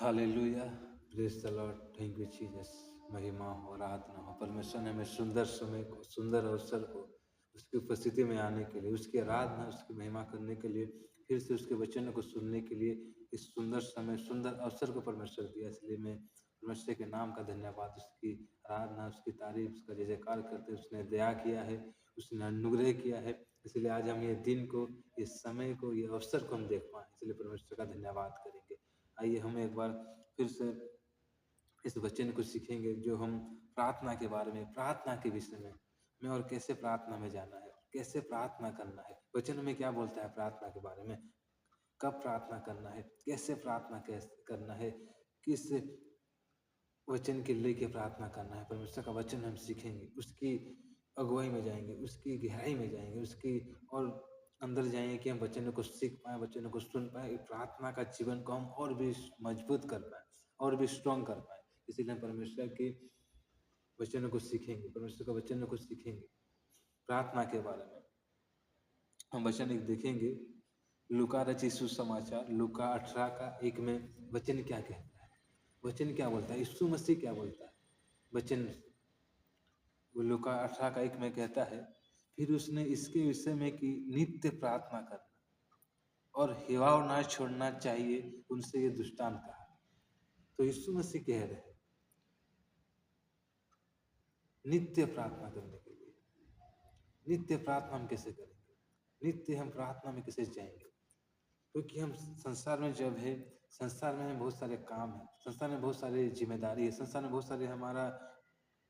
Hallelujah, praise the Lord, thank you Jesus. महिमा हो, आराधना हो। परमेश्वर ने हमें सुंदर समय को, सुंदर अवसर को, उसकी उपस्थिति में आने के लिए, उसकी आराधना, उसकी महिमा करने के लिए, फिर से उसके वचनों को सुनने के लिए इस सुंदर समय, सुंदर अवसर को परमेश्वर दिया। इसलिए मैं परमेश्वर के नाम का धन्यवाद, उसकी आराधना, उसकी तारीफ, उसका जय जयकार करते हैं। उसने दया किया है, उसने अनुग्रह किया है, इसलिए आज हम ये दिन को, इस समय को, ये अवसर को हम देख पाए, इसलिए परमेश्वर का धन्यवाद करेंगे। आइए हम एक बार फिर से इस वचन को सीखेंगे, जो हम प्रार्थना के बारे में, प्रार्थना के विषय में और कैसे प्रार्थना में जाना है, कैसे प्रार्थना करना है। वचन में क्या बोलता है प्रार्थना के बारे में, कब प्रार्थना करना है, कैसे प्रार्थना कैसे करना है, किस वचन के लेके प्रार्थना करना है। परमेश्वर का वचन हम सीखेंगे, उसकी अगुवाई में जाएंगे, उसकी गहराई में जाएंगे, उसकी और अंदर जाएंगे कि हम वचनों को सीख पाए, वचनों को सुन पाए, प्रार्थना का जीवन को हम और भी मजबूत कर पाए, और भी स्ट्रॉन्ग कर पाए। इसीलिए हम परमेश्वर के वचनों को सीखेंगे, परमेश्वर का वचनों को सीखेंगे। प्रार्थना के बारे में हम वचन एक देखेंगे, लूका रचित सुसमाचार लूका 18 का 1 में वचन क्या कहता है, वचन क्या बोलता है, यीशु मसीह क्या बोलता है। वचन वो लूका 18 का 1 में कहता है, फिर उसने इसके विषय में कि नित्य प्रार्थना करना और हिवाव ना छोड़ना चाहिए, उनसे ये दृष्टांत कहा। तो यीशु मसीह कह रहे हैं नित्य प्रार्थना करने के लिए। नित्य प्रार्थना हम कैसे करेंगे, नित्य हम प्रार्थना में कैसे जाएंगे, क्योंकि हम संसार में जब है, संसार में बहुत सारे काम है, संसार में बहुत सारी जिम्मेदारी है, संसार में बहुत सारे हमारा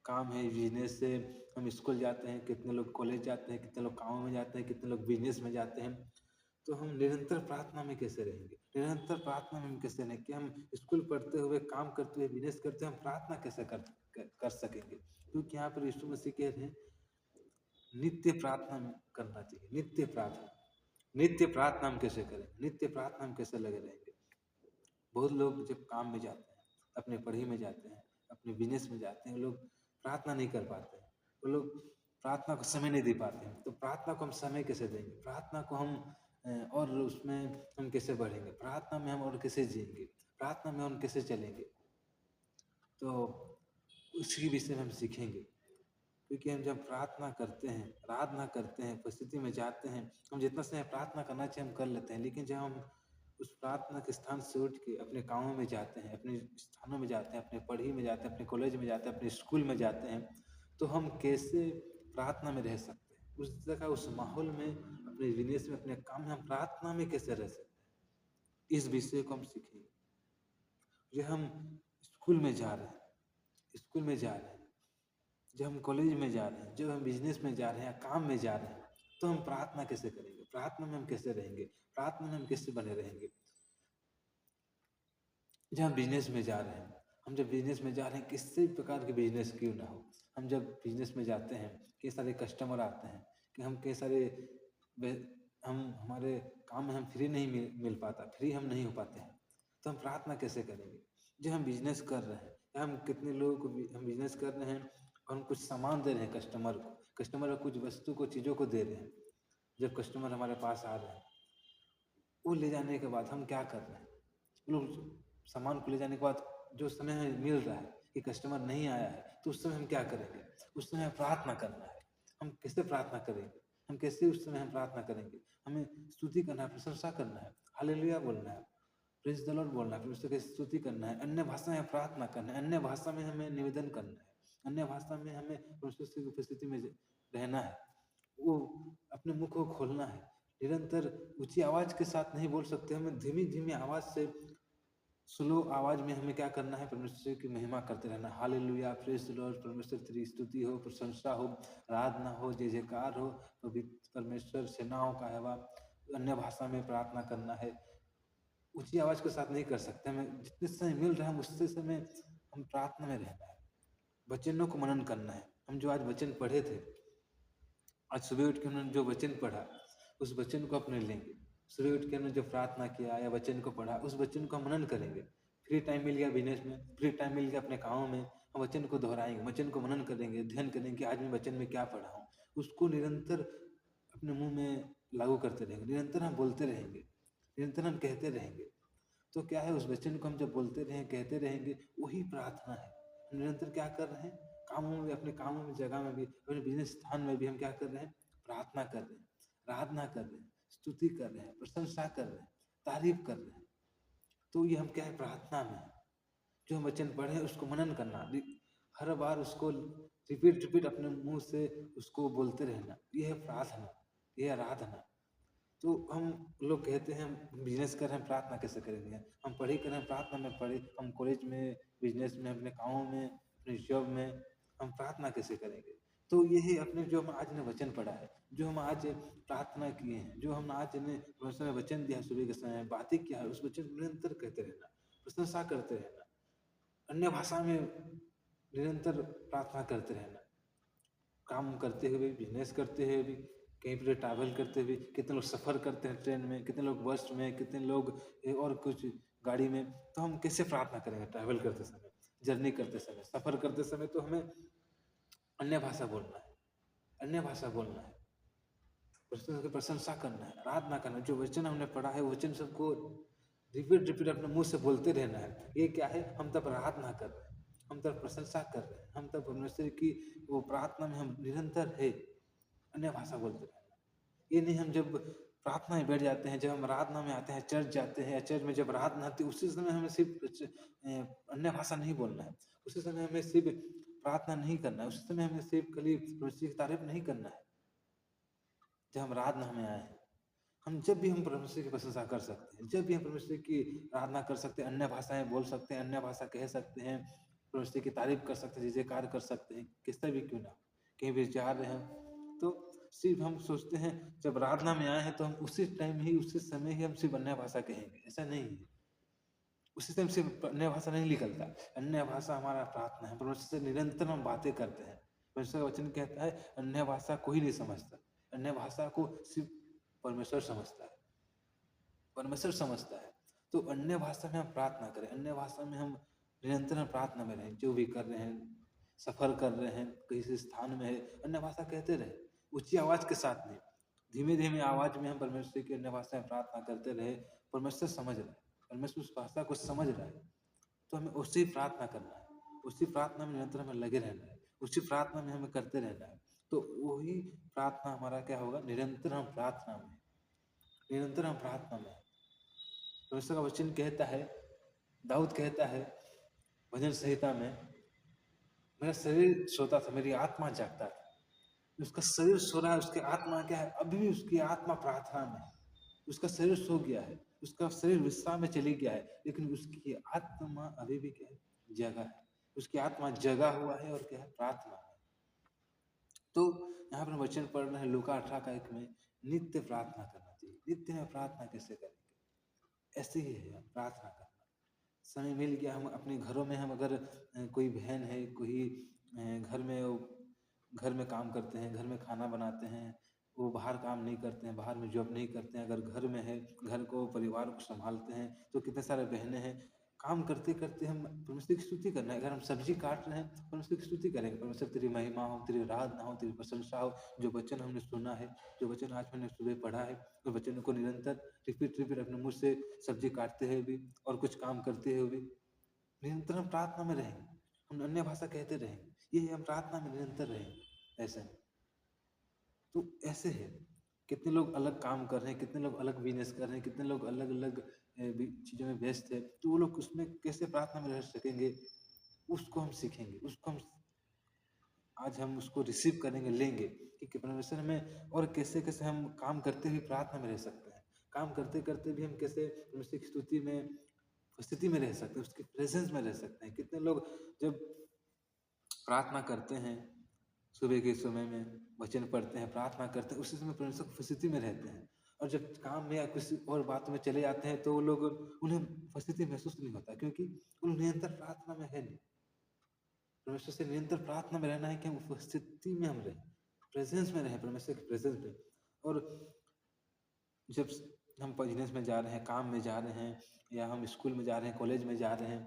काम है, बिजनेस से हम स्कूल जाते हैं, कितने लोग कॉलेज जाते हैं, कितने लोग काम में जाते हैं, कितने लोग बिजनेस में जाते हैं। तो हम निरंतर प्रार्थना में कैसे रहेंगे, निरंतर प्रार्थना में हम कैसे रहेंगे कि हम स्कूल पढ़ते हुए, काम करते हुए, बिजनेस करते हुए हम प्रार्थना कैसे कर सकेंगे। क्योंकि यहाँ पर यीशु मसीह कह रहे हैं नित्य प्रार्थना में करना चाहिए। नित्य प्रार्थना, नित्य प्रार्थना हम कैसे करें, नित्य प्रार्थना हम कैसे लगे रहेंगे। बहुत लोग जब काम में जाते हैं, अपने पढ़ाई में जाते हैं, अपने बिजनेस में जाते हैं, लोग प्रार्थना नहीं कर पाते हैं, वो लोग प्रार्थना को समय नहीं दे पाते हैं। तो प्रार्थना को हम समय कैसे देंगे, प्रार्थना को हम और उसमें हम कैसे बढ़ेंगे, प्रार्थना में हम और कैसे जिएंगे, प्रार्थना में हम कैसे चलेंगे। तो उसके विषय में हम सीखेंगे, क्योंकि हम जब प्रार्थना करते हैं, आराधना करते हैं, उपस्थिति में जाते हैं, हम जितना समय प्रार्थना करना चाहिए हम कर लेते हैं। लेकिन जब हम उस प्रार्थना के स्थान से उठ के अपने कामों में जाते हैं, अपने स्थानों में जाते हैं, अपने पढ़ाई में जाते हैं, अपने कॉलेज में जाते हैं, अपने स्कूल में जाते हैं, तो हम कैसे प्रार्थना में रह सकते हैं। उस जगह, उस माहौल में, अपने बिजनेस में, अपने काम में हम प्रार्थना में कैसे रह सकते हैं, इस विषय को हम सीखेंगे। जो हम स्कूल में जा रहे हैं, स्कूल में जा रहे हैं, जब हम कॉलेज में जा रहे हैं, जब हम बिजनेस में जा रहे हैं, काम में जा रहे हैं, तो हम प्रार्थना कैसे करेंगे, प्रार्थना में हम कैसे रहेंगे, प्रार्थना में हम कैसे बने रहेंगे। जब हम बिजनेस में जा रहे हैं, हम जब बिजनेस में जा रहे हैं, किसी प्रकार के बिजनेस क्यों ना हो, हम जब बिजनेस में जाते हैं, कई सारे कस्टमर आते हैं, कि हम कई सारे हम हमारे काम में हम फ्री नहीं मिल पाता, फ्री हम नहीं हो पाते हैं, तो हम प्रार्थना कैसे करेंगे। जब हम बिजनेस कर रहे हैं, या हम कितने लोगों को हम बिजनेस कर रहे हैं और हम कुछ सामान दे रहे हैं कस्टमर को, कस्टमर को कुछ वस्तु को, चीज़ों को दे रहे हैं। जब कस्टमर हमारे पास आ रहे हैं, वो ले जाने के बाद हम क्या कर रहे हैं, लोग सामान को ले जाने के बाद जो समय हमें मिल रहा है कि कस्टमर नहीं आया है, तो उस समय हम क्या करेंगे, उस समय प्रार्थना करना है। हम कैसे प्रार्थना करेंगे, हम कैसे उस समय हम प्रार्थना करेंगे, हमें स्तुति करना है, प्रशंसा करना है, हालेलुया बोलना है, प्रेज द लॉर्ड बोलना है, फिर उसकी स्तुति करना है, अन्य भाषा में प्रार्थना करना है, अन्य भाषा में हमें निवेदन करना है, अन्य भाषा में हमें परमेश्वर की उपस्थिति में रहना है। वो अपने मुख को खोलना है, निरंतर ऊंची आवाज के साथ नहीं बोल सकते, हमें धीमी धीमी आवाज से, स्लो आवाज में हमें क्या करना है, परमेश्वर की महिमा करते रहना। हालेलुया, प्रेज द लॉर्ड, परमेश्वर तेरी स्तुति हो, प्रशंसा हो, आराधना हो, जय जयकार हो, पवित्र परमेश्वर, सेनाओं का है वह। अन्य भाषा में प्रार्थना करना है, ऊंची आवाज के साथ नहीं कर सकते। हमें जितने समय मिल रहा है उससे समय हम प्रार्थना में रहना है, वचनों को मनन करना है। हम जो आज वचन पढ़े थे, आज सुबह उठ के उन्होंने जो वचन पढ़ा, उस वचन को अपने लेंगे। सुबह उठ के उन्होंने जो प्रार्थना किया या वचन को पढ़ा, उस वचन को हम मनन करेंगे। फ्री टाइम मिल गया बिजनेस में, फ्री टाइम मिल गया अपने कामों में, हम वचन को दोहराएंगे, वचन को मनन करेंगे, ध्यान करेंगे कि आज मैं वचन में क्या पढ़ा हूँ। उसको निरंतर अपने मुंह में लागू करते रहेंगे, निरंतर हम बोलते रहेंगे, निरंतर हम कहते रहेंगे। तो क्या है, उस वचन को हम जब बोलते रहें, कहते रहेंगे, वही प्रार्थना है। हम निरंतर क्या कर रहे हैं, कामों में, अपने कामों में, जगह में भी, अपने बिजनेस स्थान में भी हम क्या कर रहे हैं, प्रार्थना कर रहे हैं, आराधना कर रहे हैं, स्तुति कर रहे हैं, प्रशंसा कर रहे हैं, तारीफ कर रहे हैं। तो ये हम क्या है, प्रार्थना में है। जो हम वचन पढ़े उसको मनन करना, हर बार उसको रिपीट रिपीट अपने मुंह से उसको बोलते रहना, ये है प्रार्थना, ये आराधना। तो हम लोग कहते हैं हम बिजनेस कर रहे हैं, प्रार्थना कैसे करेंगे, हम पढ़ाई कर रहे हैं, प्रार्थना में पढ़े, हम कॉलेज में, बिजनेस में, अपने कामों में, अपने जॉब में हम प्रार्थना कैसे करेंगे। तो ये है अपने जो हम आज ने वचन पढ़ा है, जो हम आज प्रार्थना किए हैं, जो हम आज ने समय वचन दिया, सुबह के समय बातें किया है, उस वचन को निरंतर कहते रहना, प्रशंसा करते रहना, अन्य भाषा में निरंतर प्रार्थना करते रहना, काम करते हुए, बिजनेस करते हुए भी, कहीं पर ट्रैवल करते हुए, कितने लोग सफ़र करते हैं ट्रेन में, कितने लोग बस में, कितने लोग और कुछ गाड़ी में। तो हम कैसे प्रार्थना करेंगे ट्रैवल करते समय, जर्नी करते समय, सफ़र करते समय? तो हमें अन्य भाषा बोलना है, अन्य भाषा बोलना है, प्रशंसा करना है, आराधना करना है। जो वचन हमने पढ़ा है, वचन सबको रिपीट रिपीट अपने मुंह से बोलते रहना है। ये क्या है, हम तब आराधना कर रहे हैं, हम तब प्रशंसा कर रहे हैं, हम तब परमेश्वर की वो प्रार्थना में हम निरंतर है, अन्य भाषा बोलते रहना। ये नहीं हम जब प्रार्थना में बैठ जाते हैं, जब हम आराधना में आते हैं, चर्च जाते हैं, या चर्च में जब आराधना आती है, उसी समय हमें सिर्फ अन्य भाषा नहीं बोलना है, उसी समय हमें सिर्फ प्रार्थना नहीं करना है, उसी समय हमें सिर्फ खाली परमेश्वर की तारीफ नहीं करना है। जब हम आराधना में आए हैं, हम जब भी हम परमेश्वर की प्रशंसा कर सकते हैं, जब भी हम परमेश्वर की आराधना कर सकते हैं, अन्य भाषाएं बोल सकते हैं, अन्य भाषा कह सकते हैं, परमेश्वर की तारीफ कर सकते हैं, जयकार कर सकते हैं, किस तरह भी क्यों ना, कहीं भी जा रहे हैं तो सिर्फ हम सोचते हैं जब आराधना में आए हैं तो हम उसी टाइम ही, उसी समय ही हम सिर्फ अन्य भाषा कहेंगे, ऐसा नहीं है। उसी टाइम सिर्फ अन्य भाषा नहीं निकलता, अन्य भाषा हमारा प्रार्थना है, परमेश्वर से निरंतर हम बातें करते हैं। परमेश्वर का वचन कहता है अन्य भाषा कोई नहीं समझता, अन्य भाषा को सिर्फ परमेश्वर समझता है, परमेश्वर समझता है। तो अन्य भाषा में हम प्रार्थना करें, अन्य भाषा में हम निरंतर हम प्रार्थना में रहें, जो भी कर रहे हैं, सफर कर रहे हैं, किसी स्थान में है, अन्य भाषा कहते रहे, ऊंची आवाज के साथ नहीं, धीमे धीमे आवाज में हम परमेश्वर की अन्य भाषा में प्रार्थना करते रहे। परमेश्वर समझ रहा है, परमेश्वर उस भाषा को समझ रहा है, तो हमें उसी प्रार्थना करना है, उसी प्रार्थना में निरंतर हमें लगे रहना है, उसी प्रार्थना में हमें करते रहना है। तो वही प्रार्थना हमारा क्या होगा, निरंतर हम प्रार्थना में, निरंतर हम प्रार्थना में। परमेश्वर का वचन कहता है, दाऊद कहता है भजन संहिता में, मेरा शरीर सोता था, मेरी आत्मा जागता था। उसका शरीर सो रहा है, उसकी आत्मा क्या है, अभी भी उसकी आत्मा प्रार्थना में है। उसका शरीर सो गया है, उसका शरीर विश्राम में चली गया है, लेकिन उसकी आत्मा अभी भी क्या है, जगा है। उसकी आत्मा जगा हुआ है और क्या है, प्रार्थना है। तो यहाँ पर वचन पढ़ रहे हैं लूका 18:1 में, नित्य प्रार्थना करना चाहिए। नित्य में प्रार्थना कैसे करेंगे, ऐसे ही है प्रार्थना करना। समय मिल गया, हम अपने घरों में, हम अगर कोई बहन है, कोई घर में काम करते हैं, घर में खाना बनाते हैं, वो बाहर काम नहीं करते हैं, बाहर में जॉब नहीं करते हैं, अगर घर में है, घर को, परिवार को संभालते हैं, तो कितने सारे बहनें हैं, काम करते करते हम परमेश्वर की स्तुति करना है। अगर हम सब्जी काट रहे हैं, परमेश्वर की स्तुति करेंगे, परमेश्वर तेरी महिमा हो, तेरी आराधना हो, तेरी प्रशंसा हो। जो वचन हमने सुना है, जो वचन आज मैंने सुबह पढ़ा है, तो वचन को निरंतर रिपीट रिपीट अपने मुँह से, सब्जी काटते हुए भी और कुछ काम करते हुए भी निरंतर हम प्रार्थना में रहेंगे, हम अन्य भाषा कहते रहेंगे, ये हम प्रार्थना में निरंतर रहेंगे। ऐसे तो ऐसे है, कितने लोग अलग काम कर रहे हैं, कितने लोग अलग बिजनेस कर रहे हैं, कितने लोग अलग अलग चीज़ों में व्यस्त है, तो वो लोग उसमें कैसे प्रार्थना में रह सकेंगे, उसको हम सीखेंगे, उसको हम आज हम उसको रिसीव करेंगे, लेंगे कि परमेश्वर में, और कैसे कैसे हम काम करते हुए प्रार्थना में रह सकते हैं, काम करते करते भी हम कैसे परमेश्वर की स्तुति में, स्थिति में रह सकते हैं, उसके प्रेजेंस में रह सकते हैं। कितने लोग जब प्रार्थना करते हैं, सुबह के समय में वचन पढ़ते हैं, प्रार्थना करते हैं, उसी समय परमेश्वर की स्थिति में रहते हैं, और जब काम में या किसी और बात में चले जाते हैं तो वो लोग, उन्हें उपस्थिति महसूस नहीं होता, क्योंकि उन निरंतर प्रार्थना में है नहीं। परमेश्वर से निरंतर प्रार्थना में रहना है कि हम उपस्थिति में हम रहें, प्रेजेंस में रहें, परमेश्वर के प्रेजेंस में। और जब हम बिजनेस में जा रहे हैं, काम में जा रहे हैं, या हम स्कूल में जा रहे हैं, कॉलेज में जा रहे हैं,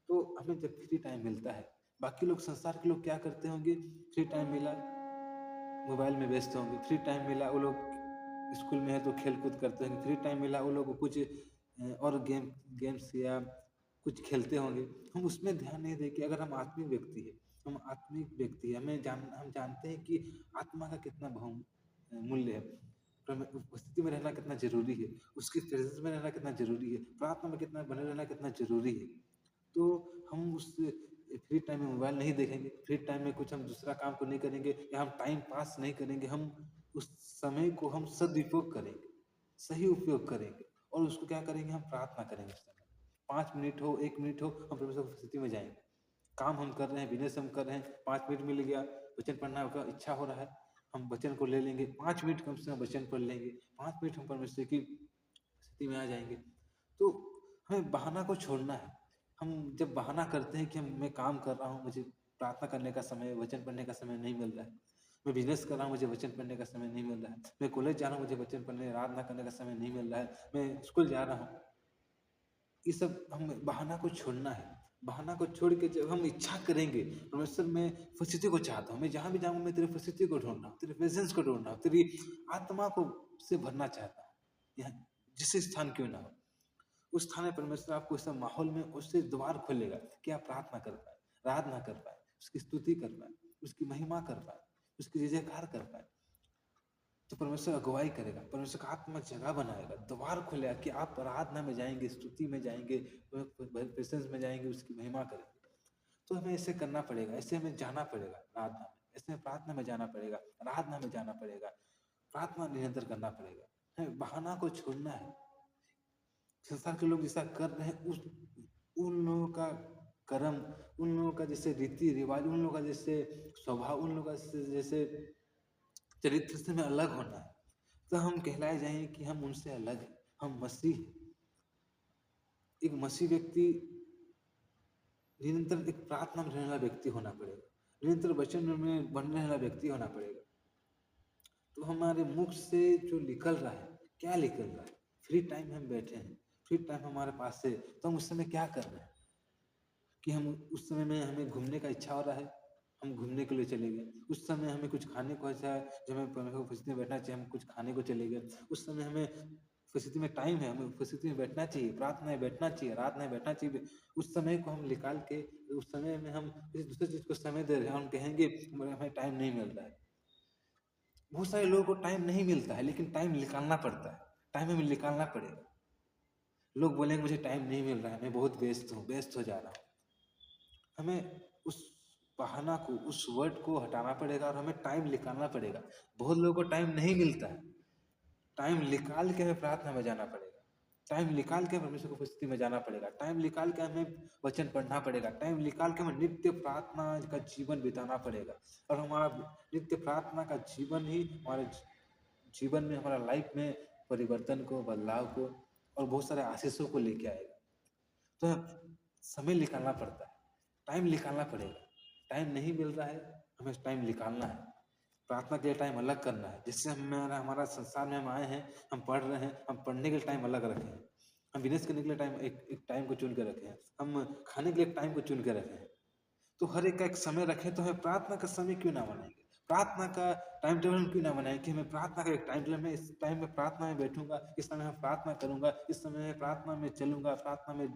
तो हमें जब फ्री टाइम मिलता है, बाकी लोग, संसार के लोग क्या करते होंगे, फ्री टाइम मिला मोबाइल में व्यस्त होंगे, फ्री टाइम मिला वो लोग स्कूल में है तो खेल कूद करते होंगे, फ्री टाइम मिला वो लोग कुछ और गेम्स या कुछ खेलते होंगे, हम उसमें ध्यान नहीं दें कि अगर हम आत्मिक व्यक्ति है, हम जानते हैं कि आत्मा का कितना मूल्य है, उपस्थिति में रहना कितना जरूरी है, उसकी प्रेजेंस में रहना कितना जरूरी है, प्रार्थना में कितना बने रहना कितना जरूरी है। तो हम उस फ्री टाइम में मोबाइल नहीं देखेंगे, फ्री टाइम में कुछ हम दूसरा काम को नहीं करेंगे, या हम टाइम पास नहीं करेंगे, हम उस समय को हम सदुपयोग करेंगे, सही उपयोग करेंगे, और उसको क्या करेंगे, हम प्रार्थना करेंगे उस समय। 5 मिनट हो, 1 मिनट हो, हम परमेश्वर की स्थिति में जाएंगे। काम हम कर रहे हैं, बिजनेस हम कर रहे हैं, 5 मिनट मिल गया, वचन पढ़ना का इच्छा हो रहा है, हम वचन को ले लेंगे, 5 मिनट कम से कम वचन पढ़ लेंगे, 5 मिनट हम परमेश्वर की स्थिति में आ जाएंगे। तो हमें बहाना को छोड़ना है। हम जब बहाना करते हैं कि मैं काम कर रहा हूँ, मुझे प्रार्थना करने का समय, वचन पढ़ने का समय नहीं मिल रहा है, मैं बिजनेस कर रहा हूँ, मुझे वचन पढ़ने का समय नहीं मिल रहा है, मैं कॉलेज जा रहा हूँ, मुझे वचन पढ़ने, आराधना करने का समय नहीं मिल रहा है, मैं स्कूल जा रहा हूँ, ये सब हम बहाना को छोड़ना है। बहाना को छोड़ के जब हम इच्छा करेंगे, परमेश्वर मैं उपस्थिति को चाहता हूँ, मैं जहाँ भी जाऊँ मैं तेरी उपस्थिति को ढूंढ रहा हूँ, तेरे प्रेजेंस को ढूंढ रहा हूँ, तेरी आत्मा को से भरना चाहता हूँ, यहाँ जिस स्थान क्यों ना हो, उस स्थान में परमेश्वर आपको इस माहौल में उससे द्वार खोलेगा कि आप प्रार्थना कर पाए, आराधना कर पाए, उसकी स्तुति कर पाए, उसकी महिमा कर पाए, उसकी जय जयकार कर पाए। तो परमेश्वर अगुवाई करेगा, परमेश्वर का आत्मा जगह बनाएगा, द्वार खुलेगा कि आप आराधना में जाएंगे, स्तुति में जाएंगे, प्रेजेंस में जाएंगे, उसकी महिमा करेंगे। तो हमें ऐसे करना पड़ेगा, ऐसे हमें जाना पड़ेगा आराधना में, ऐसे प्रार्थना में जाना पड़ेगा, आराधना में जाना पड़ेगा, प्रार्थना निरंतर करना पड़ेगा। हमें बहाना को छोड़ना है। संसार के लोग जैसा कर रहे हैं, उन लोगों का कर्म, उन लोगों का जैसे रीति रिवाज, उन लोगों का जैसे स्वभाव, उन लोगों का जैसे चरित्र से हमें अलग होना है, तो हम कहलाए जाएंगे कि हम उनसे अलग हैं, हम मसीह हैं। एक मसीह व्यक्ति निरंतर एक प्रार्थना में रहने वाला व्यक्ति होना पड़ेगा, निरंतर वचन में बनने वाला व्यक्ति होना पड़ेगा। तो हमारे मुख से जो निकल रहा है, क्या निकल रहा है, फ्री टाइम हम बैठे हैं, फ्री टाइम हमारे पास है, तो हम उस समय क्या कर रहे हैं, कि हम उस समय में हमें घूमने का इच्छा हो रहा है, हम घूमने के लिए चले गए, उस समय हमें कुछ खाने को अच्छा है, जब हमें परमेश्वर की उपस्थिति में बैठना चाहिए, हम कुछ खाने को चले गए, उस समय हमें उपस्थिति में टाइम है, हमें उपस्थिति में बैठना चाहिए, प्रार्थना में बैठना चाहिए, आराधना में बैठना चाहिए, उस समय को हम निकाल के, उस समय में हम किसी दूसरी चीज को समय दे रहे हैं, हम कहेंगे हमें टाइम नहीं मिल रहा है। बहुत सारे लोगों को टाइम नहीं मिलता है, लेकिन टाइम निकालना पड़ता है, टाइम हमें निकालना पड़ेगा। लोग बोलेंगे मुझे टाइम नहीं मिल रहा है, मैं बहुत व्यस्त हूँ, व्यस्त हो जा रहा हूँ, हमें उस बहाना को, उस वर्ड को हटाना पड़ेगा और हमें टाइम निकालना पड़ेगा। बहुत लोगों को टाइम नहीं मिलता है, टाइम निकाल के हमें प्रार्थना में जाना पड़ेगा, टाइम निकाल के परमेश्वर की उपस्थिति में जाना पड़ेगा, टाइम निकाल के हमें वचन पढ़ना पड़ेगा, टाइम निकाल के हमें नित्य प्रार्थना का जीवन बिताना पड़ेगा। और हमारा नित्य प्रार्थना का जीवन ही हमारे जीवन में, हमारा लाइफ में परिवर्तन को, बदलाव को और बहुत सारे आशीषों को लेके आएगा। तो समय निकालना पड़ता है, टाइम निकालना पड़ेगा। टाइम नहीं मिल रहा है, हमें टाइम निकालना है, प्रार्थना के लिए टाइम अलग करना है। जिससे हमारा संसार में हम आए हैं, हम पढ़ रहे हैं, हम पढ़ने के लिए टाइम अलग रखें, हम बिजनेस करने के लिए टाइम एक टाइम को चुन के रखें, हम खाने के लिए टाइम को चुन के रखें। तो हर एक का एक समय रखें। तो हमें प्रार्थना का समय क्यों ना बनाएंगे, प्रार्थना का टाइम टेबल क्यों ना बनाएं कि हमें प्रार्थना का एक टाइम टेबल में, इस टाइम में प्रार्थना में बैठूंगा, इस समय में प्रार्थना करूंगा, इस समय में प्रार्थना में चलूंगा, प्रार्थना में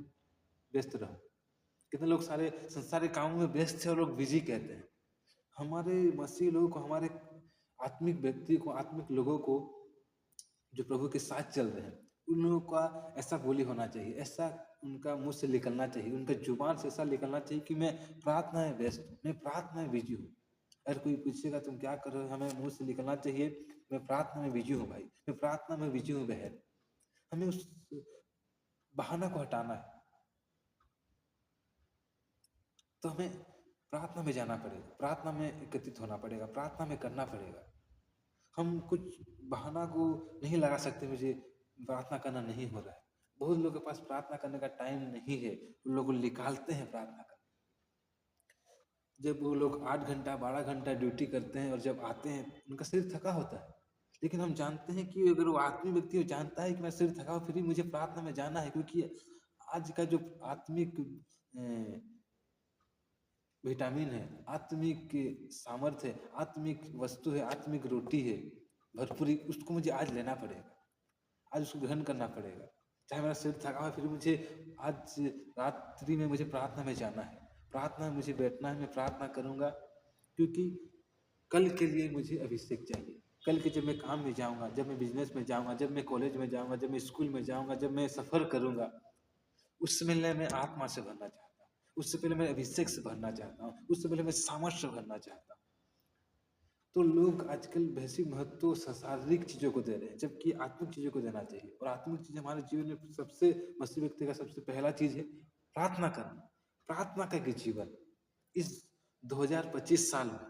व्यस्त रहूं। कितने लोग सारे संसार के कामों में व्यस्त है और लोग बिजी कहते हैं। हमारे मसीह लोगों को, हमारे आत्मिक व्यक्ति को, आत्मिक लोगों को जो प्रभु के साथ चल रहे हैं, उन लोगों का ऐसा बोली होना चाहिए, ऐसा उनका मुंह से निकलना चाहिए, उनका जुबान से ऐसा निकलना चाहिए कि मैं प्रार्थना में व्यस्त हूँ, मैं प्रार्थना में बिजी हूँ। अगर कोई पूछेगा तुम क्या कर रहे हो, हमें मुंह से निकलना चाहिए मैं प्रार्थना में बिजी हूँ भाई, मैं प्रार्थना में बिजी हूँ बहन। हमें उस बहाना को हटाना है। तो हमें प्रार्थना में जाना पड़ेगा, प्रार्थना में एकत्रित होना पड़ेगा, प्रार्थना में करना पड़ेगा। हम कुछ बहाना को नहीं लगा सकते मुझे प्रार्थना करना नहीं हो रहा है। बहुत लोगों के पास प्रार्थना करने का टाइम नहीं है, उन लोग निकालते हैं प्रार्थना करने। जब वो लोग 8 घंटा 12 घंटा ड्यूटी करते हैं और जब आते हैं उनका शरीर थका होता है, लेकिन हम जानते हैं कि अगर वो आत्मिक व्यक्ति जानता है कि मैं शरीर थका हूँ, फिर भी मुझे प्रार्थना में जाना है, क्योंकि आज का जो आत्मिक विटामिन है, आत्मिक सामर्थ्य है, आत्मिक वस्तु है, आत्मिक रोटी है भरपूरी, उसको मुझे आज लेना पड़ेगा, आज उसको ग्रहण करना पड़ेगा। चाहे मेरा शरीर थका हुआ है, फिर मुझे आज रात्रि में मुझे प्रार्थना में जाना है, प्रार्थना में मुझे बैठना है, मैं प्रार्थना करूँगा, क्योंकि कल के लिए मुझे अभिषेक चाहिए। कल के जब मैं काम में जाऊँगा, जब मैं बिज़नेस में जाऊँगा, जब मैं कॉलेज में जाऊँगा, जब मैं स्कूल में जाऊँगा, जब मैं सफ़र करूँगा, उससे पहले मैं आत्मा से भरना चाहता हूँ, उससे पहले मैं अभिषेक से भरना चाहता हूँ, उससे पहले मैं सामर्थ्य से भरना चाहता हूँ। तो लोग आजकल वैसी महत्व शारीरिक चीज़ों को दे रहे हैं, जबकि आत्मिक चीज़ों को देना चाहिए। और आत्मिक चीज़ हमारे जीवन में सबसे मसीह व्यक्ति का सबसे पहला चीज़ है प्रार्थना करना। प्रार्थना का कि जीवन इस 2025 साल में,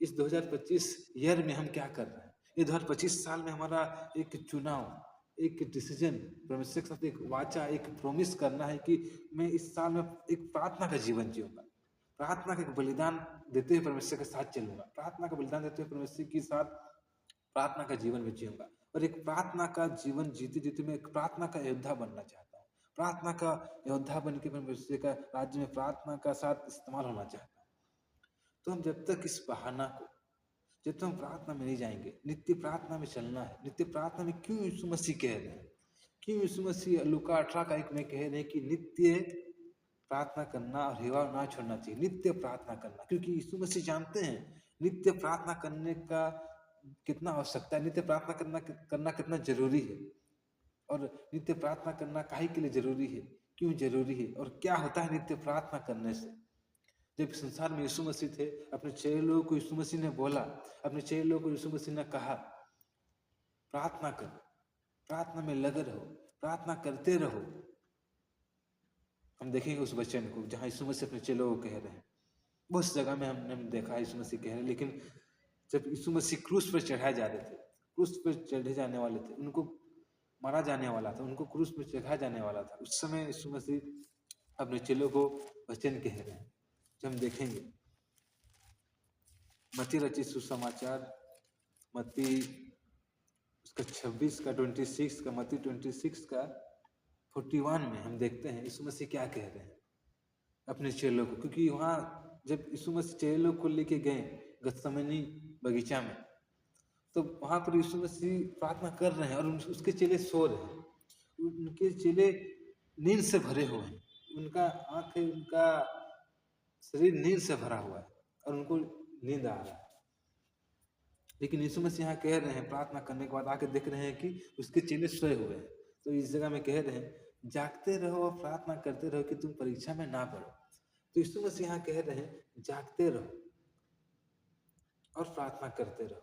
इस 2025 ईयर में हम क्या कर रहे हैं? ये 2025 साल में हमारा एक चुनाव, एक डिसीजन, परमेश्वर के साथ एक वाचा, एक प्रॉमिस करना है कि मैं इस साल में एक प्रार्थना का जीवन जीऊंगा, प्रार्थना का एक बलिदान देते हुए परमेश्वर के साथ चलूंगा, प्रार्थना का बलिदान देते हुए परमेश्वर के साथ प्रार्थना का जीवन में जीऊंगा। और एक प्रार्थना का जीवन जीते जीते मैं एक प्रार्थना का योद्धा बनना चाहता हूँ, प्रार्थना का योद्धा बन के परमेश्वर का राज्य में प्रार्थना का साथ इस्तेमाल होना चाहता हूँ। तो हम जब तक इस बहाना को, जब तक हम प्रार्थना में नहीं जाएंगे, नित्य प्रार्थना में चलना है। नित्य प्रार्थना में क्यों यीशु मसीह कह रहे हैं, क्यों यीशु मसीह लूका 18:1 में कह रहे हैं कि नित्य प्रार्थना करना और हिवाव ना छोड़ना चाहिए, नित्य प्रार्थना करना, क्योंकि यीशु मसीह जानते हैं नित्य प्रार्थना करने का कितना आवश्यकता है, नित्य प्रार्थना करना कितना जरूरी है, और नित्य प्रार्थना करना काहे के लिए जरूरी है, क्यों जरूरी है, और क्या होता है नित्य प्रार्थना करने से। जब संसार में यीशु मसीह थे, अपने चेलों को यीशु मसीह ने बोला, अपने चेलों को यीशु मसीह ने कहा प्रार्थना करो, प्रार्थना में लगे रहो, प्रार्थना करते रहो। हम देखेंगे उस वचन को जहाँ यीशु मसीह अपने चेलों को कह रहे हैं। बहुत जगह में हमने देखा यीशु मसीह कह रहे हैं, लेकिन जब यीशु मसीह क्रूस पर चढ़ाए जा रहे थे, क्रूस पर चढ़े जाने वाले थे, उनको मारा जाने वाला था, उनको क्रूस पर चढ़ाया जाने वाला था, उस समय यीशु मसीह अपने चेलों को वचन कह रहे हैं, जो हम देखेंगे। मत्ती रचित सुसमाचार, मत्ती उसका 26 का 26 का, मत्ती 26 का 41 में हम देखते हैं यीशु मसीह क्या कह रहे हैं अपने चेलों को। क्योंकि वहाँ जब यीशु मसीह चेलों को लेके गए गतसमनी बगीचा में, तो वहाँ पर यीशु मसीह प्रार्थना कर रहे हैं और उसके चेले सो रहे हैं, उनके चेले नींद से भरे हुए हैं, उनका आंखें, उनका शरीर नींद से भरा हुआ है और उनको नींद आ रहा है। लेकिन यीशु मसीह यहाँ कह रहे हैं, प्रार्थना करने के बाद आके देख रहे हैं कि उसके चेले सोए हुए हैं। तो इस जगह में कह रहे हैं जागते रहो और प्रार्थना करते रहो कि तुम परीक्षा में ना पड़ो। तो यीशु मसीह यहाँ कह रहे हैं जागते रहो और प्रार्थना करते रहो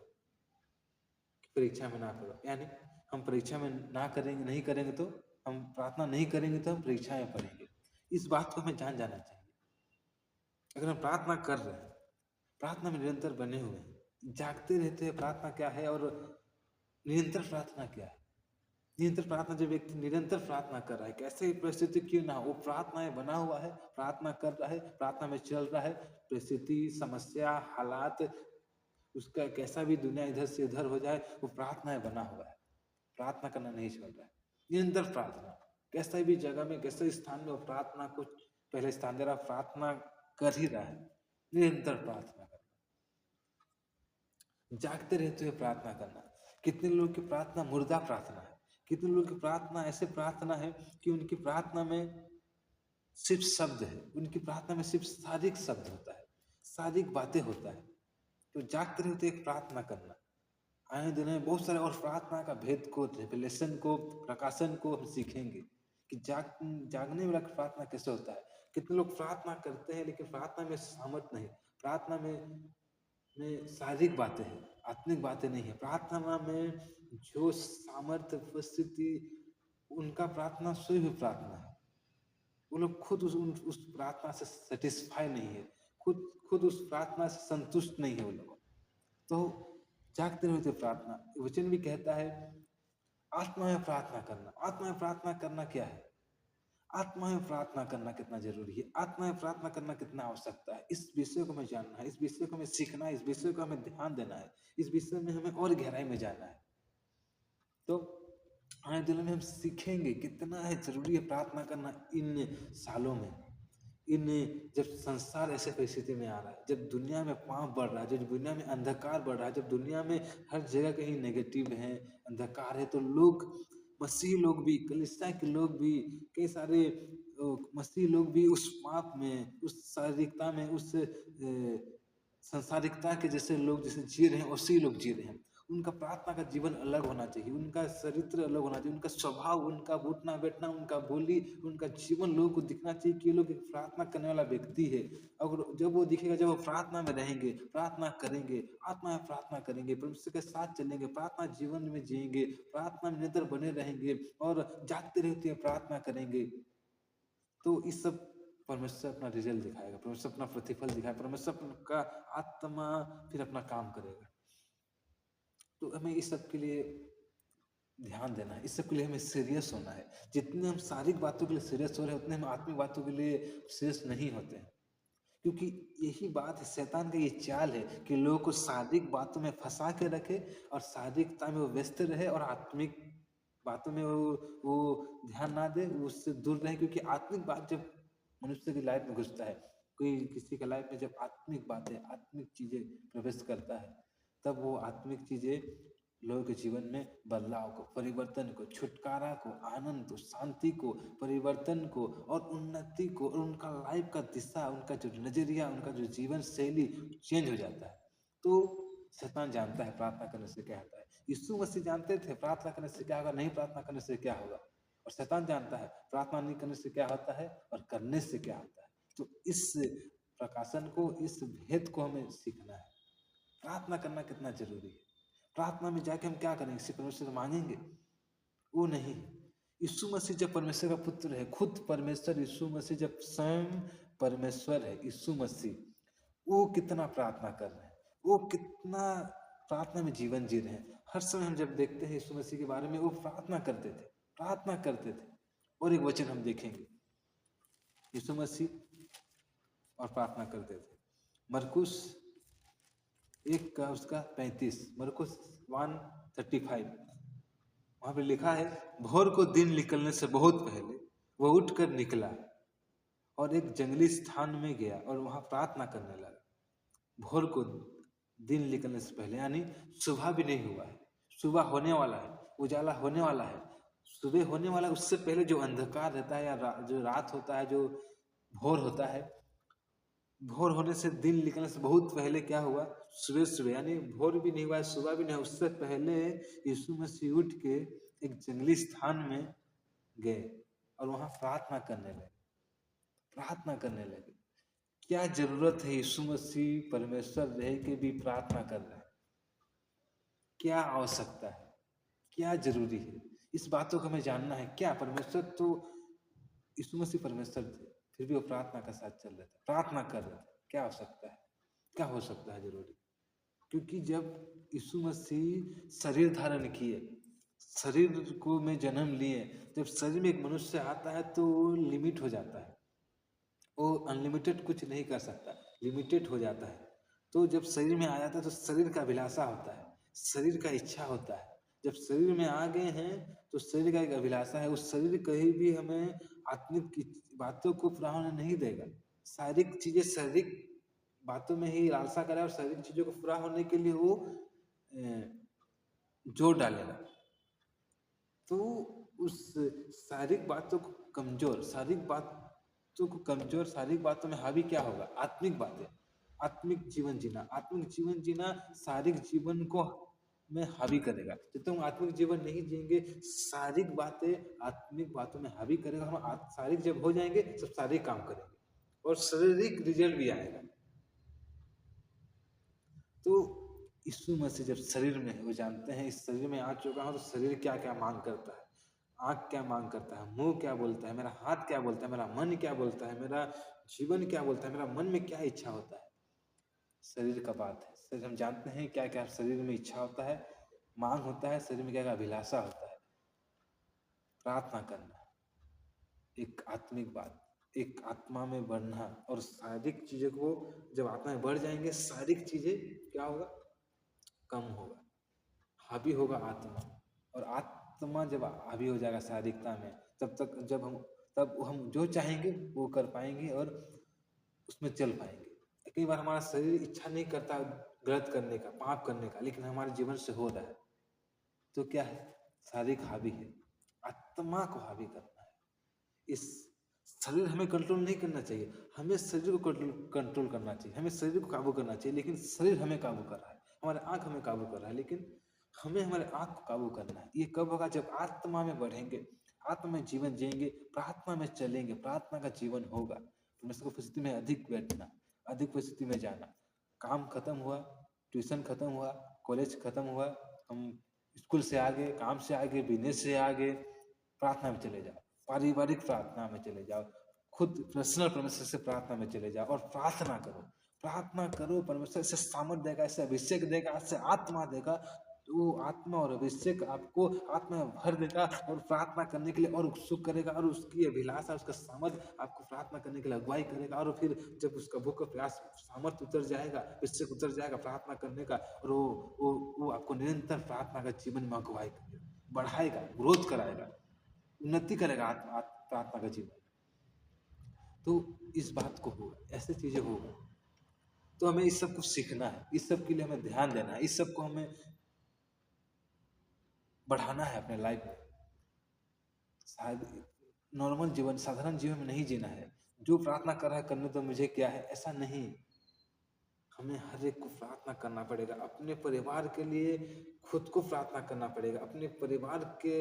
कि परीक्षा में ना पड़ो। यानी हम परीक्षा में ना करेंगे, नहीं करेंगे तो हम प्रार्थना नहीं करेंगे तो हम परीक्षा में पड़ेंगे। इस बात को हमें जान जाना चाहिए। अगर हम प्रार्थना कर रहे हैं, प्रार्थना में निरंतर बने हुए हैं, जागते रहते हैं, प्रार्थना क्या है और निरंतर प्रार्थना क्या है। निरंतर प्रार्थना, जब व्यक्ति निरंतर प्रार्थना कर रहा है, कैसे ही परिस्थिति क्यों ना हो, वो प्रार्थना में बना हुआ है, प्रार्थना कर रहा है, प्रार्थना में चल रहा है, परिस्थिति, समस्या, हालात, उसका कैसा भी दुनिया इधर से उधर हो जाए, वो प्रार्थना में बना हुआ है, प्रार्थना करना नहीं छोड़ रहा है। निरंतर प्रार्थना, कैसा भी जगह में, कैसे स्थान में वो प्रार्थना को पहले स्थान दे रहा, प्रार्थना कर ही रहा है, निरंतर प्रार्थना करना, जागते रहते हुए प्रार्थना करना। कितने लोगों की प्रार्थना मुर्दा प्रार्थना है, कितने लोगों की प्रार्थना ऐसे प्रार्थना है कि उनकी प्रार्थना में सिर्फ शब्द है, उनकी प्रार्थना में सिर्फ शारीरिक शब्द होता है, शारीरिक बातें होता है। तो जागते रहते एक प्रार्थना करना, आने दिन में बहुत सारे और प्रार्थना का भेद को, रेवलेशन को, प्रकाशन को हम सीखेंगे कि जागने वाला प्रार्थना कैसे होता है। कितने लोग प्रार्थना करते हैं लेकिन प्रार्थना में सामर्थ नहीं, प्रार्थना में शारीरिक बातें हैं, आत्मिक बातें नहीं है। प्रार्थना में जो सामर्थ्य, उपस्थिति, उनका प्रार्थना सोई हुई प्रार्थना है। वो लोग खुद उस प्रार्थना से सेटिस्फाई नहीं है, खुद उस प्रार्थना से संतुष्ट नहीं है वो लोग। तो जागते रहते प्रार्थना, वचन भी कहता है आत्मा में प्रार्थना करना। आत्मा में प्रार्थना करना क्या है? आत्मा में प्रार्थना करना कितना जरूरी है, आत्मा में प्रार्थना करना कितना आवश्यकता है, इस विषय को हमें जानना है, इस विषय को हमें सीखना है, इस विषय को हमें ध्यान देना है, इस विषय में हमें और गहराई में जाना है। तो आने दिनों में हम सीखेंगे कितना है जरूरी है प्रार्थना करना इन सालों में, इन जब संसार ऐसे परिस्थिति में आ रहा है, जब दुनिया में पाप बढ़ रहा है, जब दुनिया में अंधकार बढ़ रहा है, जब दुनिया में हर जगह कहीं नेगेटिव है, अंधकार है, तो लोग मसीही लोग भी, कलीसिया के लोग भी, कई सारे मसीही लोग भी उस पाप में, उस शारीरिकता में, उस सांसारिकता के जैसे लोग जैसे जी रहे हैं वैसे ही लोग जी रहे हैं। उनका प्रार्थना का जीवन अलग होना चाहिए, उनका चरित्र अलग होना चाहिए, उनका स्वभाव, उनका उठना बैठना, उनका बोली, उनका जीवन लोगों को दिखना चाहिए कि ये लोग एक प्रार्थना करने वाला व्यक्ति है। और जब वो दिखेगा, जब वो प्रार्थना में रहेंगे, प्रार्थना करेंगे, आत्मा में प्रार्थना करेंगे, परमेश्वर के साथ चलेंगे, प्रार्थना जीवन में जिएंगे, प्रार्थना में निरंतर बने रहेंगे और जागते रहते हुए प्रार्थना करेंगे, तो इस सब परमेश्वर अपना रिजल्ट दिखाएगा, परमेश्वर अपना प्रतिफल दिखाएगा, परमेश्वर का आत्मा फिर अपना काम करेगा। तो हमें इस सब के लिए ध्यान देना है, इस सब के लिए हमें सीरियस होना है। जितने हम शारीरिक बातों के लिए सीरियस हो रहे हैं, उतने हम आत्मिक बातों के लिए सीरियस नहीं होते हैं। क्योंकि यही बात है, शैतान का ये चाल है कि लोगों को शारीरिक बातों में फंसा के रखे और शारीरिकता में वो व्यस्त रहे और आत्मिक बातों में वो ध्यान ना दे, वो उससे दूर रहे। क्योंकि आत्मिक बात जब मनुष्य की लाइफ में घुसता है, कोई किसी का लाइफ में जब आत्मिक बातें, आत्मिक चीजें प्रवेश करता है, तब वो आत्मिक चीजें लोगों के जीवन में बदलाव को, परिवर्तन को, छुटकारा को, आनंद को, शांति को, परिवर्तन को और उन्नति को, और उनका लाइफ का दिशा, उनका जो नजरिया, उनका जो जीवन शैली चेंज हो जाता है। तो शैतान जानता है प्रार्थना करने से क्या होता है। यीशु मसीह जानते थे प्रार्थना करने से क्या होगा, नहीं प्रार्थना करने से क्या होगा। और शैतान जानता है प्रार्थना नहीं करने से क्या होता है और करने से क्या होता है। तो इस प्रकाशन को, इस भेद को हमें सीखना है। प्रार्थना करना कितना जरूरी है। प्रार्थना में जाके हम क्या करेंगे, सिर्फ परमेश्वर से मांगेंगे? वो नहीं। यीशु मसीह जब परमेश्वर का पुत्र है, खुद परमेश्वर यीशु मसीह जब स्वयं परमेश्वर है, यीशु मसीह वो कितना प्रार्थना कर रहे हैं, वो कितना प्रार्थना में जीवन जी रहे हैं। हर समय हम जब देखते हैं यीशु मसीह के बारे में, वो प्रार्थना करते थे, प्रार्थना करते थे। और एक वचन हम देखेंगे, यीशु मसीह और प्रार्थना करते थे। मरकुस 1 का उसका 35, मरकुस 1:35, वहां पे लिखा है, भोर को दिन निकलने से बहुत पहले वह उठकर निकला और एक जंगली स्थान में गया और वहां प्रार्थना करने लगा। भोर को दिन निकलने से पहले, यानी सुबह भी नहीं हुआ है, सुबह होने वाला है, उजाला होने वाला है, सुबह होने वाला है, उससे पहले जो अंधकार रहता है या जो रात होता है, जो भोर होता है, भोर होने से, दिन निकलने से बहुत पहले क्या हुआ, सुबह सुबह, यानी भोर भी नहीं हुआ है, सुबह भी नहीं, उससे पहले यीशु मसीह उठ के एक जंगली स्थान में गए और वहां प्रार्थना करने लगे, प्रार्थना करने लगे। क्या जरूरत है यीशु मसीह परमेश्वर रह के भी प्रार्थना कर रहे हैं? क्या आवश्यकता है, क्या जरूरी है? इस बातों को हमें जानना है। क्या परमेश्वर तो, यीशु मसीह परमेश्वर थे, फिर भी वो प्रार्थना का साथ चल रहे थे, प्रार्थना कर रहे थे। क्या आवश्यकता है, क्या हो सकता है जरूरी? क्योंकि जब यीशु मसीह शरीर धारण किए, शरीर को में जन्म लिए, जब शरीर में एक मनुष्य आता है तो वो लिमिट हो जाता है, वो अनलिमिटेड कुछ नहीं कर सकता, लिमिटेड हो जाता है। तो जब शरीर में आ जाता है तो शरीर का अभिलाषा होता है, शरीर का इच्छा होता है। जब शरीर में आ गए हैं तो शरीर का एक अभिलाषा है, उस शरीर कहीं भी हमें आत्मिक की बातों को पूरा होने नहीं देगा। शारीरिक चीजें शारीरिक बातों में ही लालसा करे और शारीरिक चीजों को पूरा होने के लिए वो जोर डालेगा। तो उस शारीरिक बातों को कमजोर, शारीरिक बातों को कमजोर, शारीरिक बातों में हावी क्या होगा, आत्मिक बातें, आत्मिक जीवन जीना। आत्मिक जीवन जीना शारीरिक जीवन को में हावी करेगा। जब तक हम आत्मिक जीवन नहीं जिएंगे, शारीरिक बातें आत्मिक बातों में हावी करेगा। हम शारीरिक जब हो जाएंगे, सब शारीरिक काम करेंगे और शारीरिक रिजल्ट भी आएगा। तो यीशु मसीह जब शरीर में है, वो जानते हैं इस शरीर में आ चुका हूं तो शरीर क्या क्या मांग करता है, आंख क्या मांग करता है, मुंह क्या बोलता है, मेरा हाथ क्या बोलता है, मेरा मन क्या बोलता है, मेरा जीवन क्या बोलता है, मेरा मन में क्या इच्छा होता है। शरीर का बात है, शरीर हम जानते हैं क्या क्या शरीर में इच्छा होता है, मांग होता है, शरीर में क्या क्या अभिलाषा होता है। प्रार्थना करना एक आत्मिक बात, एक आत्मा में बढ़ना, और शारीरिक चीजों को जब आत्मा में बढ़ जाएंगे, शारीरिक चीजें क्या होगा, कम होगा, हावी होगा आत्मा। और आत्मा जब हावी हो जाएगा शारीरिकता में, तब हम जो चाहेंगे वो कर पाएंगे और उसमें चल पाएंगे। कई बार हमारा शरीर इच्छा नहीं करता गलत करने का, पाप करने का, लेकिन हमारे जीवन से हो रहा है, तो क्या है, शारीरिक हावी है। आत्मा को हावी करना है। इस शरीर हमें कंट्रोल नहीं करना चाहिए, हमें शरीर को कंट्रोल करना चाहिए, हमें शरीर को काबू करना चाहिए, लेकिन शरीर हमें काबू कर रहा है, हमारे आंख हमें काबू कर रहा है, लेकिन हमें हमारे आंख को काबू करना है। ये कब होगा? जब आत्मा में बढ़ेंगे, आत्मा में जीवन जिएंगे, प्रार्थना में चलेंगे, प्रार्थना का जीवन होगा। परमेश्वर की उपस्थिति में अधिक बैठना, अधिक उपस्थिति में जाना। काम खत्म हुआ, ट्यूशन खत्म हुआ, कॉलेज खत्म हुआ, हम स्कूल से आगे, काम से आगे, बिजनेस से आगे, प्रार्थना में चले जाओ, पारिवारिक प्रार्थना में चले जाओ, खुद पर्सनल परमेश्वर से प्रार्थना में चले जाओ और प्रार्थना करो। प्रार्थना करो, परमेश्वर से सामर्थ देगा, ऐसे अभिषेक देगा, ऐसे आत्मा देगा। तो वो आत्मा और अभिषेक आपको आत्मा में भर देगा और प्रार्थना करने के लिए और उत्सुक करेगा, और उसकी अभिलाषा, उसका सामर्थ आपको प्रार्थना करने के लिए अगुवाई करेगा। और फिर जब उसका भूख प्यास सामर्थ उतर जाएगा, अभिषेक उतर जाएगा प्रार्थना करने का, और वो आपको निरंतर प्रार्थना का जीवन में अगुवाई करेगा, बढ़ाएगा, ग्रोथ कराएगा, उन्नति करेगा प्रार्थना का जीवन। तो इस बात को होगा, ऐसी चीजें होगा। तो हमें इस सब को सीखना है, इस सब के लिए हमें ध्यान देना है, इस सब को हमें बढ़ाना है अपने लाइफ में। शायद नॉर्मल जीवन, साधारण जीवन में नहीं जीना है, जो प्रार्थना कर रहा है करने तो मुझे क्या है, ऐसा नहीं। हमें हर एक को प्रार्थना करना पड़ेगा, अपने परिवार के लिए खुद को प्रार्थना करना पड़ेगा, अपने परिवार के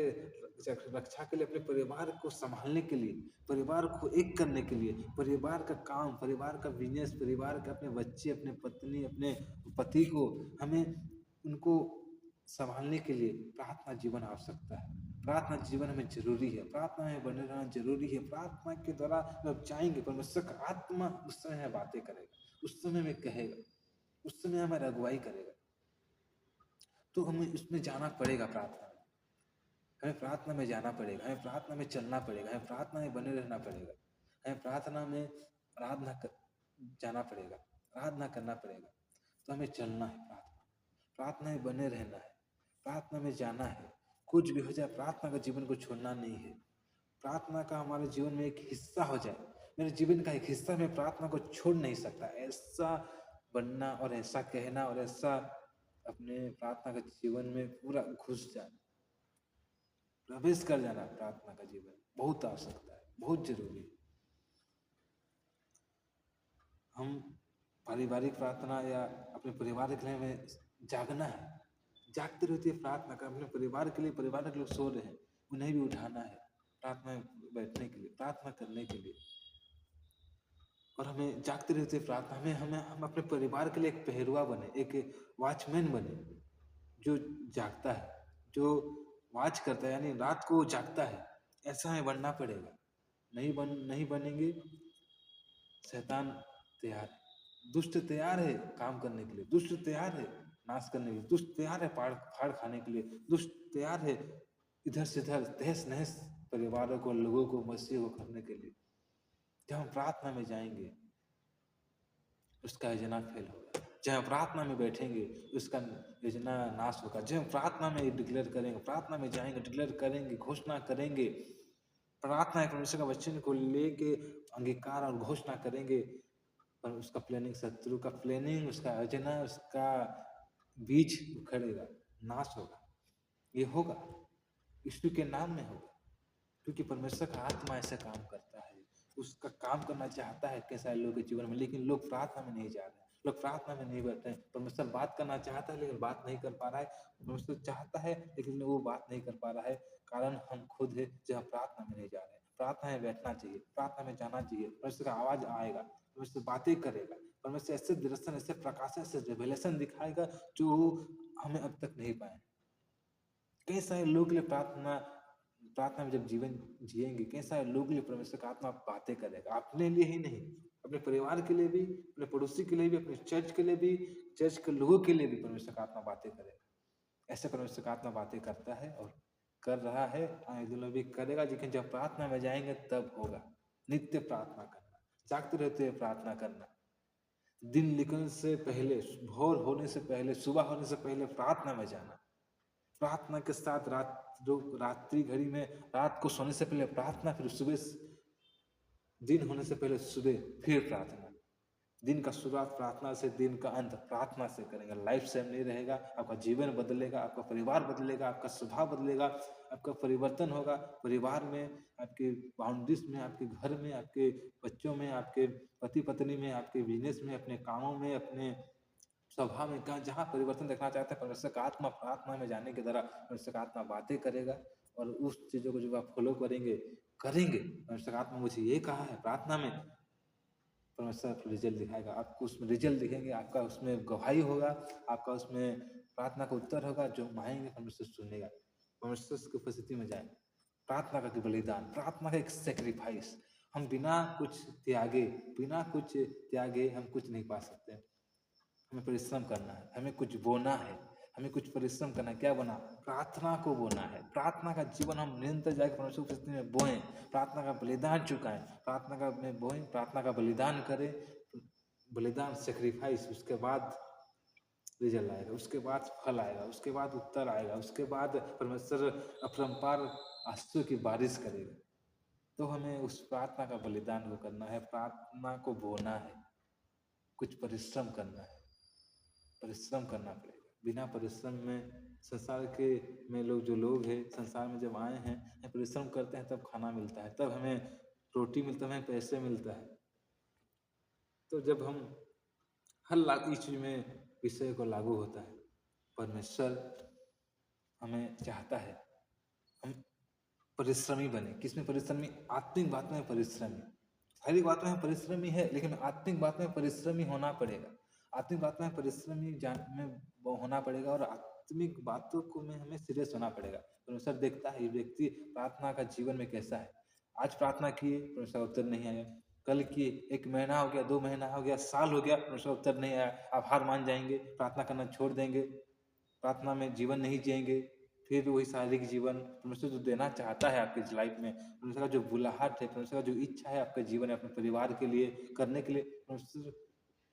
रक्षा के लिए, अपने परिवार को संभालने के लिए, परिवार को एक करने के लिए, परिवार का काम, परिवार का बिजनेस, परिवार के अपने बच्चे, अपने पत्नी, अपने पति को, हमें उनको संभालने के लिए प्रार्थना जीवन आवश्यकता है। प्रार्थना जीवन में जरूरी है, प्रार्थना में बने रहना जरूरी है। प्रार्थना के द्वारा जब जाएंगे, परमेश्वर का आत्मा उस समय बातें करेगा, उस समय में कहेगा, उस समय हमारी अगुवाई करेगा। तो हमें उसमें जाना पड़ेगा, प्रार्थना में हमें प्रार्थना में जाना पड़ेगा, हमें प्रार्थना में चलना पड़ेगा, हमें प्रार्थना में बने रहना पड़ेगा, हमें प्रार्थना में आराधना जाना पड़ेगा, आराधना करना पड़ेगा। तो हमें चलना है, प्रार्थना में बने रहना है, प्रार्थना में जाना है। कुछ भी हो जाए, प्रार्थना का जीवन को छोड़ना नहीं है। प्रार्थना का हमारे जीवन में एक हिस्सा हो जाए, मेरे जीवन का एक हिस्सा, मैं प्रार्थना को छोड़ नहीं सकता। ऐसा बनना और ऐसा कहना और ऐसा अपने प्रार्थना के जीवन में पूरा घुस जाना, प्रवेश कर जाना, प्रार्थना का जीवन बहुत आवश्यकता है, बहुत जरूरी है। हम पारिवारिक प्रार्थना या अपने परिवार के लिए हमें जागना है, जागते रहते हुए प्रार्थना कर, अपने परिवार के लिए, परिवार के लोग सो रहे हैं उन्हें भी उठाना है प्रार्थना में बैठने के लिए, प्रार्थना करने के लिए। और हमें जागते रहते प्रार्थना, हम अपने परिवार के लिए एक पहरुआ बने, एक वॉचमैन बने, जो जागता है, जो वॉच करता है, यानी रात को जागता है। ऐसा हमें बनना पड़ेगा। नहीं बनेंगे, शैतान तैयार है, दुष्ट तैयार है काम करने के लिए, दुष्ट तैयार है नाश करने के लिए, दुष्ट तैयार है फाड़ खाने के लिए, दुष्ट तैयार है इधर से उधर तहस नहस परिवारों को, लोगों को, मसीह को करने के लिए। जब हम प्रार्थना में जाएंगे, उसका योजना फेल होगा। जब हम प्रार्थना में बैठेंगे, उसका योजना नाश होगा। जब हम प्रार्थना में डिक्लेयर करेंगे, प्रार्थना में जाएंगे, डिक्लेयर करेंगे, घोषणा करेंगे, प्रार्थना परमेश्वर का वचन को लेके अंगीकार और घोषणा करेंगे, पर उसका प्लानिंग, शत्रु का प्लानिंग, उसका योजना, उसका बीज उखड़ेगा, नाश होगा। ये होगा, यीशु के नाम में होगा, क्योंकि परमेश्वर का आत्मा ऐसा काम करता है, उसका काम करना चाहता है कैसा लोगों के जीवन में। लेकिन लोग प्रार्थना में नहीं जा रहे हैं, लोग प्रार्थना में नहीं बैठे हैं। परमेश्वर बात करना चाहता है लेकिन बात नहीं कर पा रहा है, परमेश्वर चाहता है लेकिन वो बात नहीं कर पा रहा है। कारण हम खुद है, जो हम प्रार्थना में नहीं जा रहे हैं। प्रार्थना में बैठना चाहिए, प्रार्थना में जाना चाहिए, परमेश्वर का आवाज आएगा, परमेश्वर बातें करेगा, परमेश्वर ऐसे दर्शन, ऐसे प्रकाश, ऐसे रिवेलेशन दिखाएगा जो हमें अब तक नहीं पाए। कई सारे लोगों के लिए प्रार्थना में जब जीवन जिएंगे, कई सारे लोगों के लिए परमेश्वर का आत्मा बातें करेगा, अपने लिए ही नहीं, अपने परिवार के लिए भी, अपने पड़ोसी के लिए भी, अपने चर्च के लिए भी, चर्च के लोगों के लिए भी परमेश्वर का आत्मा बातें करेगा। ऐसे परमेश्वर का आत्मा बातें करता है और कर रहा है, आगे दिनों भी करेगा। लेकिन जब प्रार्थना में जाएंगे तब होगा। नित्य प्रार्थना करना, जागते रहते हुए प्रार्थना करना, दिन निकलने से पहले, भोर होने से पहले, सुबह होने से पहले प्रार्थना में जाना, प्रार्थना के साथ रात्रि घड़ी में, रात को सोने से पहले प्रार्थना, फिर सुबह, दिन होने से पहले सुबह फिर प्रार्थना। दिन का शुरुआत प्रार्थना से, दिन का अंत प्रार्थना से करेंगे, लाइफ सेम नहीं रहेगा, आपका जीवन बदलेगा, आपका परिवार बदलेगा, आपका स्वभाव बदलेगा, आपका परिवर्तन होगा परिवार में, आपके बाउंड्रीज में, आपके घर में, आपके बच्चों में, आपके पति पत्नी में, आपके बिजनेस में, अपने कामों में, अपने स्वभाव में, कहाँ जहाँ परिवर्तन देखना चाहते हैं, परमेश्वर का आत्मा प्रार्थना में जाने के द्वारा परमेश्वर का आत्मा बातें करेगा। और उस चीजों को जब आप फॉलो करेंगे करेंगे, परमेश्वर का आत्मा मुझे ये कहा है प्रार्थना में, परमेश्वर रिजल्ट दिखाएगा आपको, उसमें रिजल्ट दिखेंगे, आपका उसमें गवाही होगा, आपका उसमें प्रार्थना का उत्तर होगा, जो मांगेंगे परमेश्वर सुनेगा। परमेश्वर की उपस्थिति में जाए, प्रार्थना का बलिदान, प्रार्थना का एक सेक्रीफाइस। हम बिना कुछ त्यागे हम कुछ नहीं पा सकते। हमें परिश्रम करना है, हमें कुछ बोना है, हमें कुछ परिश्रम करना है। क्या बोना? प्रार्थना को बोना है। प्रार्थना का जीवन हम निरंतर जाकर परमेश्वर की उपस्थिति में बोएं, प्रार्थना का बलिदान चुकाएं, प्रार्थना का में बोएं, प्रार्थना का बलिदान करें, बलिदान सेक्रीफाइस। उसके बाद रिजल्ट आएगा, उसके बाद फल आएगा, उसके बाद उत्तर आएगा, उसके बाद परमेश्वर अपरंपार आंसू की बारिश करेगा। तो हमें उस प्रार्थना का बलिदान को करना है, प्रार्थना को बोना है, कुछ परिश्रम करना है, परिश्रम करना पड़ेगा। बिना परिश्रम में संसार के में जो लोग हैं, संसार में जब आए हैं, परिश्रम करते हैं तब खाना मिलता है, तब हमें रोटी मिलता है, हमें पैसे मिलता है। तो जब हम हर चीज में विषय को लागू होता है, परमेश्वर हमें चाहता है हम परिश्रमी बने। किसमें परिश्रमी? आत्मिक बात में परिश्रमी। शारीरिक बातों में परिश्रमी है, लेकिन आत्मिक बात में परिश्रमी होना पड़ेगा। आत्मिक बात में परिश्रमी में होना पड़ेगा, और आत्मिक बातों को में हमें सीरियस होना पड़ेगा। परमेश्वर देखता है ये व्यक्ति प्रार्थना का जीवन में कैसा है। आज प्रार्थना किए, परमेश्वर उत्तर नहीं आया। कल किए, 1 महीना हो गया, 2 महीना हो गया, साल हो गया, परमेश्वर उत्तर नहीं आया। आप हार मान जाएंगे, प्रार्थना करना छोड़ देंगे, प्रार्थना में जीवन नहीं जिएंगे। फिर वही शारीरिक जीवन परमेश्वर जो देना चाहता है आपके लाइफ में, परमेश्वर का जो बुलाहट है, परमेश्वर का जो इच्छा है आपके जीवन में, अपने परिवार के लिए करने के लिए, परमेश्वर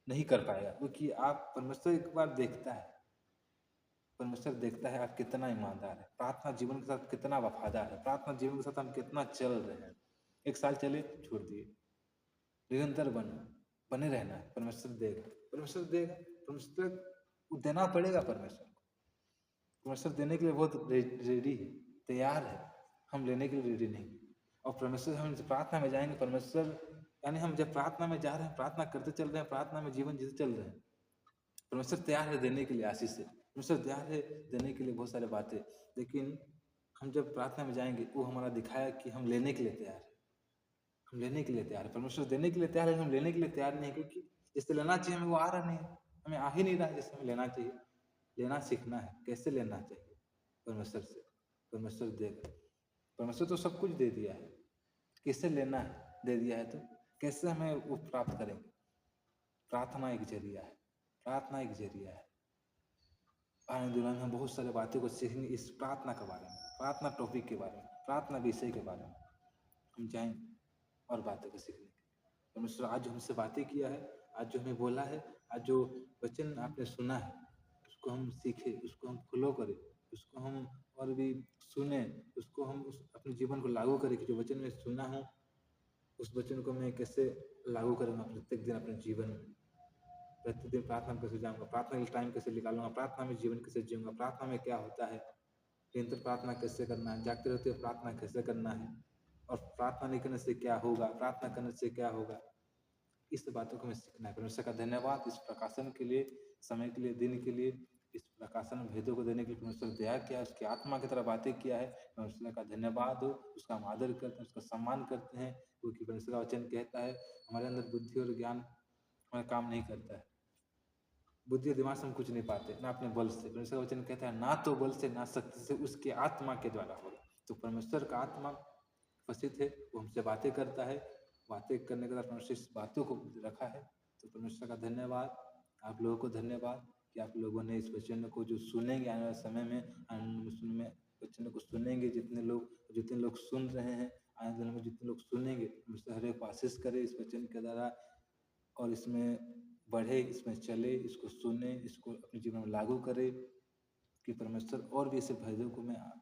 नहीं कर पाएगा। क्योंकि आप परमेश्वर एक बार देखता है, परमेश्वर देखता है आप कितना ईमानदार है, प्रार्थना जीवन के साथ कितना वफादार है, प्रार्थना जीवन के साथ हम कितना चल रहे हैं। 1 साल चले, छोड़ दिए, निरंतर बने रहना है। परमेश्वर देगा, परमेश्वर देगा, परमेश्वर देना पड़ेगा। परमेश्वर देने के लिए बहुत रेडी है, तैयार है, हम लेने के लिए रेडी नहीं। और परमेश्वर, हम प्रार्थना में जाएंगे, परमेश्वर यानी हम जब प्रार्थना में जा रहे हैं, प्रार्थना करते चल रहे हैं, प्रार्थना में जीवन जीते चल रहे हैं, परमेश्वर तैयार है देने के लिए आशीष से, परमेश्वर तैयार है देने के लिए बहुत सारे बातें। लेकिन हम जब प्रार्थना में जाएंगे, वो हमारा दिखाया कि हम लेने के लिए तैयार है, हम लेने के लिए तैयार है। परमेश्वर देने के लिए तैयार है, हम लेने के लिए तैयार नहीं, क्योंकि जिससे लेना चाहिए हमें वो आ रहा नहीं है, हमें आ ही नहीं रहा है जैसे हमें लेना चाहिए। लेना सीखना है, कैसे लेना चाहिए परमेश्वर से, परमेश्वर देगा। परमेश्वर तो सब कुछ दे दिया है, कैसे लेना है, दे दिया है तो कैसे हमें वो प्राप्त करेंगे? प्रार्थना एक जरिया है, प्रार्थना एक जरिया है। आने दुनिया में हम बहुत सारे बातें को सीखेंगे इस प्रार्थना के बारे में, प्रार्थना टॉपिक के बारे में, प्रार्थना विषय के बारे में हम जाएंगे और बातें को सीखने। परमेश्वर आज जो हमसे बातें किया है, आज जो हमें बोला है, आज जो वचन आपने सुना है, उसको हम सीखे, उसको हम फॉलो करें, उसको हम और भी सुने, उसको हम अपने जीवन को लागू करें कि जो वचन में सुना हूँ, उस वचन को मैं कैसे लागू करूँगा प्रत्येक दिन अपने जीवन में। प्रत्येक दिन प्रार्थना में कैसे जाऊँगा, प्रार्थना के टाइम कैसे निकालूंगा, प्रार्थना में जीवन कैसे जीऊँगा, प्रार्थना में क्या होता है, निरंतर प्रार्थना कैसे करना है, जागते रहते हुए प्रार्थना कैसे करना है, और प्रार्थना नहीं करने से क्या होगा, प्रार्थना करने से क्या होगा, इस बातों को हमें सीखना है। परमेश्वर का धन्यवाद इस प्रकाशन के लिए, समय के लिए, दिन के लिए, इस प्रकाशन भेदों को देने के लिए परमेश्वर दया किया, उसकी आत्मा की तरह बातें किया है। परमेश्वर का धन्यवाद हो, उसका हम आदर करते हैं, उसका सम्मान करते हैं, क्योंकि परमेश्वर का वचन कहता है हमारे अंदर बुद्धि और ज्ञान हमारा काम नहीं करता है, बुद्धि और दिमाग से हम कुछ नहीं पाते, ना अपने बल से। परमेश्वर का वचन कहता है ना तो बल से ना शक्ति से, उसके आत्मा के द्वारा होगा। तो परमेश्वर का आत्मा उपस्थित है, वो हमसे बातें करता है, बातें करने के बाद परमेश्वर इस बातों को रखा है। तो परमेश्वर का धन्यवाद, आप लोगों को धन्यवाद कि आप लोगों ने इस वचन को जो सुनेंगे आने वाले समय में, वचन को सुनेंगे, जितने लोग सुन रहे हैं, आने वाले में जितने लोग सुनेंगे, परमेश्वर हर एक को आशीष करे इस वचन के द्वारा, और इसमें बढ़े, इसमें चले, इसको सुने, इसको अपने जीवन में लागू करे, कि परमेश्वर और भी ऐसे भेदों को मैं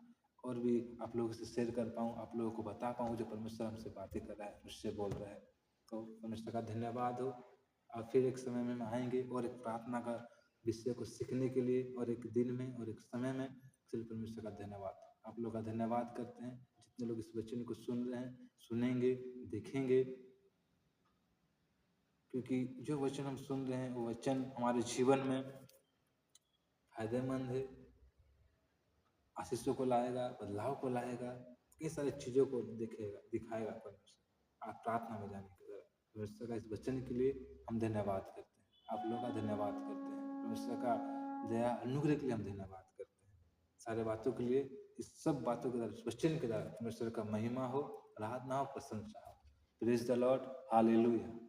और भी आप लोगों से शेयर कर पाऊँ, आप लोगों को बता पाऊँ जो परमेश्वर हमसे बातें कर रहा है, मुझसे बोल रहा है। तो परमेश्वर का धन्यवाद हो। और फिर एक समय में हम आएंगे और एक प्रार्थना का विषय को सीखने के लिए, और एक दिन में और एक समय में। सिर्फ परमेश्वर का धन्यवाद। आप लोग का धन्यवाद करते हैं, जितने लोग इस वचन को सुन रहे हैं, सुनेंगे, देखेंगे, क्योंकि जो वचन हम सुन रहे हैं वो वचन हमारे जीवन में फायदेमंद है, आशीषों को लाएगा, बदलाव को लाएगा, कई सारी चीज़ों को दिखाएगा परमेश्वर। आप प्रार्थना में जाने के द्वारा परमेश्वर का इस वचन के लिए हम धन्यवाद करते हैं, आप लोगों का धन्यवाद करते हैं, परमेश्वर का दया अनुग्रह के लिए हम धन्यवाद करते हैं। सारे बातों के लिए, इस सब बातों के द्वारा, इस वचन के द्वारा परमेश्वर का महिमा हो, आराधना हो, प्रशंसा हो। Praise the Lord, hallelujah.